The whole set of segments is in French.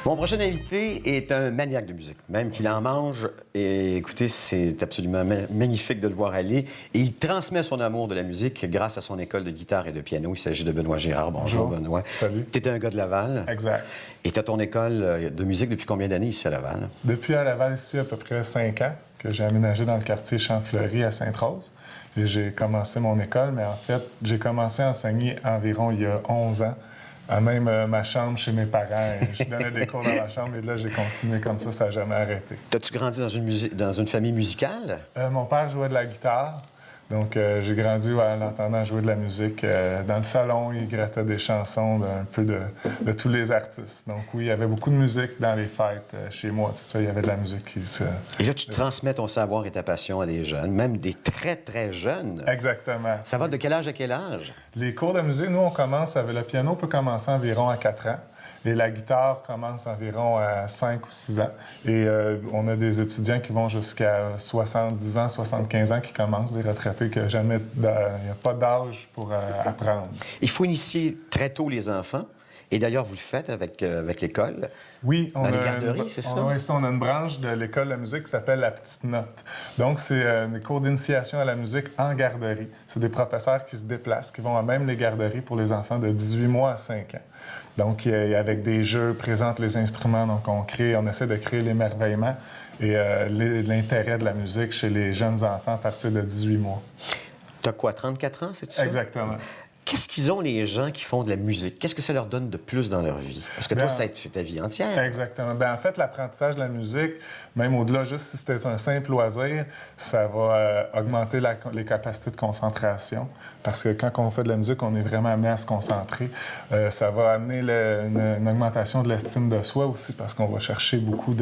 Mon prochain invité est un maniaque de musique, même qu'il en mange. Et écoutez, c'est absolument magnifique de le voir aller. Et il transmet son amour de la musique grâce à son école de guitare et de piano. Il s'agit de Benoît Girard. Bonjour, Benoît. Salut. Tu es un gars de Laval. Exact. Et tu as ton école de musique depuis combien d'années ici à Laval? Depuis à Laval, ici, à peu près 5 ans, que j'ai aménagé dans le quartier Champfleury à Sainte-Rose. Et j'ai commencé mon école, mais en fait, j'ai commencé à enseigner environ il y a 11 ans, à même ma chambre chez mes parents. Et je donnais des cours dans ma chambre et là, j'ai continué comme ça n'a jamais arrêté. T'as-tu grandi dans une famille musicale? Mon père jouait de la guitare. Donc, j'ai grandi en l'entendant jouer de la musique. Dans le salon, il grattait des chansons d'un peu de tous les artistes. Donc, oui, il y avait beaucoup de musique dans les fêtes chez moi. Tout ça, il y avait de la musique qui se... Et là, tu transmets ton savoir et ta passion à des jeunes, même des très, très jeunes. Exactement. Ça va de quel âge à quel âge? Les cours de musique, nous, on commence avec... Le piano peut commencer environ à 4 ans. Et la guitare commence environ à 5 ou 6 ans. Et on a des étudiants qui vont jusqu'à 70 ans, 75 ans qui commencent, des retraités que jamais... Il n'y a pas d'âge pour apprendre. Il faut initier très tôt les enfants. Et d'ailleurs, vous le faites avec l'école. Oui, dans les garderies, c'est ça? Oui, on a une branche de l'école de musique qui s'appelle La Petite Note. Donc, c'est des cours d'initiation à la musique en garderie. C'est des professeurs qui se déplacent, qui vont à même les garderies pour les enfants de 18 mois à 5 ans. Donc, avec des jeux, présentent les instruments. Donc, on essaie de créer l'émerveillement et l'intérêt de la musique chez les jeunes enfants à partir de 18 mois. Tu as quoi, 34 ans, c'est ça? Exactement. Qu'est-ce qu'ils ont, les gens qui font de la musique? Qu'est-ce que ça leur donne de plus dans leur vie? Parce que toi, c'est ta vie entière. Exactement. Bien, en fait, l'apprentissage de la musique, même au-delà, juste si c'était un simple loisir, ça va augmenter les capacités de concentration. Parce que quand on fait de la musique, on est vraiment amené à se concentrer. Ça va amener une augmentation de l'estime de soi aussi, parce qu'on va chercher beaucoup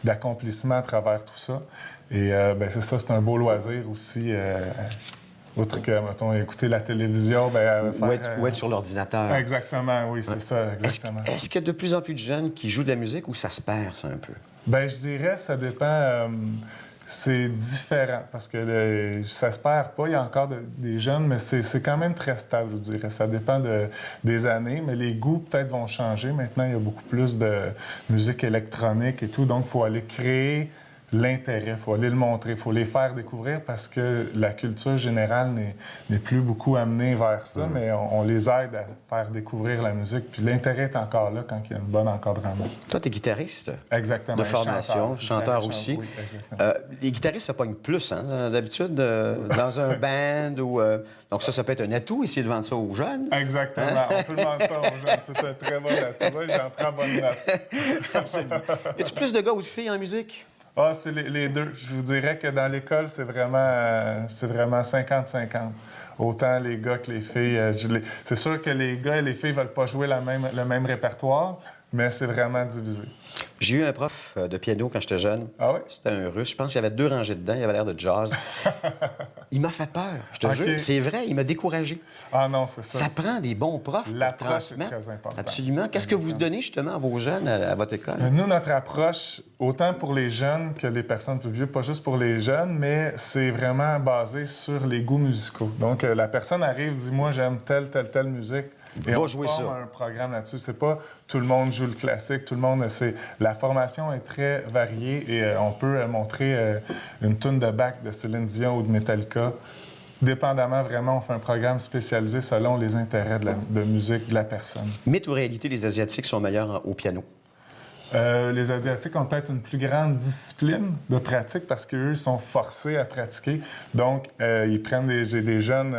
d'accomplissement à travers tout ça. Et bien, c'est ça, c'est un beau loisir aussi. Autre que, mettons, écouter la télévision, bien... Ou être sur l'ordinateur. Exactement, oui, c'est ça, exactement. Est-ce qu'il y a de plus en plus de jeunes qui jouent de la musique ou ça se perd, ça, un peu? Bien, je dirais, ça dépend... c'est différent, parce que ça se perd pas. Il y a encore des jeunes, mais c'est quand même très stable, je dirais. Ça dépend des années, mais les goûts, peut-être, vont changer. Maintenant, il y a beaucoup plus de musique électronique et tout, donc il faut aller créer l'intérêt, il faut aller le montrer, il faut les faire découvrir parce que la culture générale n'est plus beaucoup amenée vers ça, mais on les aide à faire découvrir la musique. Puis l'intérêt est encore là quand il y a un bon encadrement. Toi, tu es guitariste. Exactement. De formation, chanteur aussi. Oui, exactement. Les guitaristes, ça pogne plus, hein, d'habitude, dans un band ou... Donc ça peut être un atout, essayer de vendre ça aux jeunes. Exactement. Hein? On peut vendre ça aux jeunes. C'est un très bon atout. Oui, j'en prends bonne note. Absolument. Y a-tu plus de gars ou de filles en musique? Ah, c'est les deux. Je vous dirais que dans l'école, c'est vraiment 50-50. Autant les gars que les filles. C'est sûr que les gars et les filles ne veulent pas jouer le même répertoire, mais c'est vraiment divisé. J'ai eu un prof de piano quand j'étais jeune. Ah oui? C'était un Russe. Je pense qu'il y avait 2 rangées dedans. Il avait l'air de jazz. Il m'a fait peur, je te jure. C'est vrai, il m'a découragé. Ah non, c'est ça. Ça prend des bons profs pour transmettre. C'est très important. Absolument. Qu'est-ce que vous donnez justement à vos jeunes à votre école? Nous, notre approche, autant pour les jeunes que les personnes plus vieux, pas juste pour les jeunes, mais c'est vraiment basé sur les goûts musicaux. Donc, la personne arrive, dit « Moi, j'aime telle musique ». Et on forme un programme là-dessus. C'est pas tout le monde joue le classique, tout le monde... La formation est très variée et on peut montrer une toune de Bach de Céline Dion ou de Metallica. Dépendamment, vraiment, on fait un programme spécialisé selon les intérêts de musique de la personne. Mythe ou réalité, les Asiatiques sont meilleurs au piano? Les Asiatiques ont peut-être une plus grande discipline de pratique parce qu'eux sont forcés à pratiquer. Donc, ils prennent des jeunes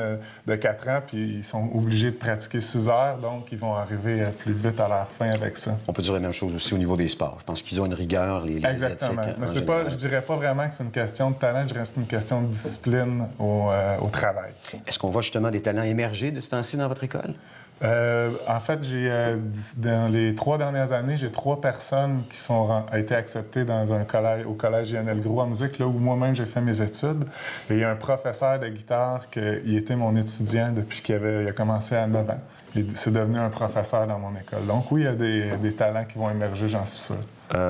de 4 ans puis ils sont obligés de pratiquer 6 heures. Donc, ils vont arriver plus vite à leur fin avec ça. On peut dire la même chose aussi au niveau des sports. Je pense qu'ils ont une rigueur, les Exactement. Asiatiques. Mais je dirais pas vraiment que c'est une question de talent, je dirais que c'est une question de discipline au travail. Est-ce qu'on voit justement des talents émerger de ce temps-ci dans votre école? En fait, dans les 3 dernières années, j'ai 3 personnes qui ont été acceptées dans au collège Lionel Groulx en musique, là où moi-même j'ai fait mes études. Et il y a un professeur de guitare qui était mon étudiant depuis qu'il a commencé à 9 ans. C'est devenu un professeur dans mon école. Donc oui, il y a des talents qui vont émerger, j'en suis sûr.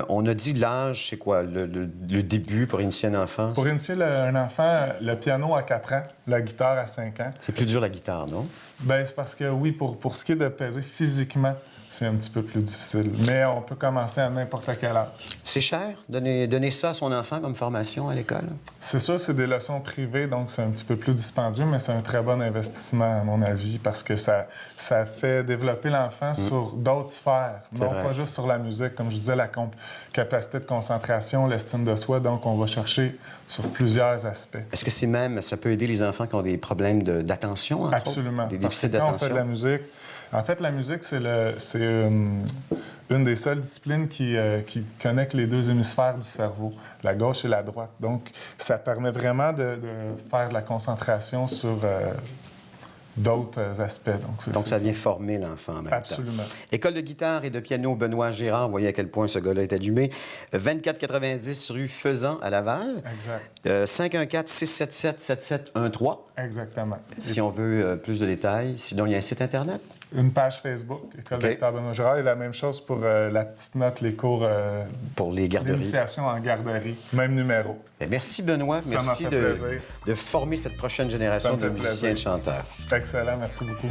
On a dit l'âge, c'est quoi, le début pour initier un enfant? Pour initier un enfant, le piano à 4 ans, la guitare à 5 ans. C'est plus dur la guitare, non? Bien, c'est parce que oui, pour ce qui est de peser physiquement, c'est un petit peu plus difficile. Mais on peut commencer à n'importe quel âge. C'est cher, donner ça à son enfant comme formation à l'école? C'est sûr, c'est des leçons privées, donc c'est un petit peu plus dispendieux, mais c'est un très bon investissement, à mon avis, parce que ça fait développer l'enfant sur d'autres sphères, non vrai. pas juste sur la musique. Comme je disais, la capacité de concentration, l'estime de soi, donc on va chercher sur plusieurs aspects. Est-ce que ça peut aider les enfants qui ont des problèmes d'attention, entre Absolument. autres? Des Parce déficits que quand on fait d'attention? de la musique, en fait, la musique, c'est une des seules disciplines qui connecte les deux hémisphères du cerveau, la gauche et la droite. Donc, ça permet vraiment de faire de la concentration sur d'autres aspects. Donc, ça vient former l'enfant en même temps. Absolument. École de guitare et de piano Benoît Gérard. Vous voyez à quel point ce gars-là est allumé. 2490 rue Faisan à Laval. Exact. 514-677-7713. Exactement. Si on veut plus de détails. Sinon, il y a un site Internet. Une page Facebook, École de guitare Benoît Gérard, et la même chose pour la petite note, les cours pour les garderies. d'initiation en garderie. Même numéro. Bien, merci, Benoît. Ça m'a Merci fait plaisir. de former cette prochaine génération de musiciens et de chanteurs. Excellent, merci beaucoup.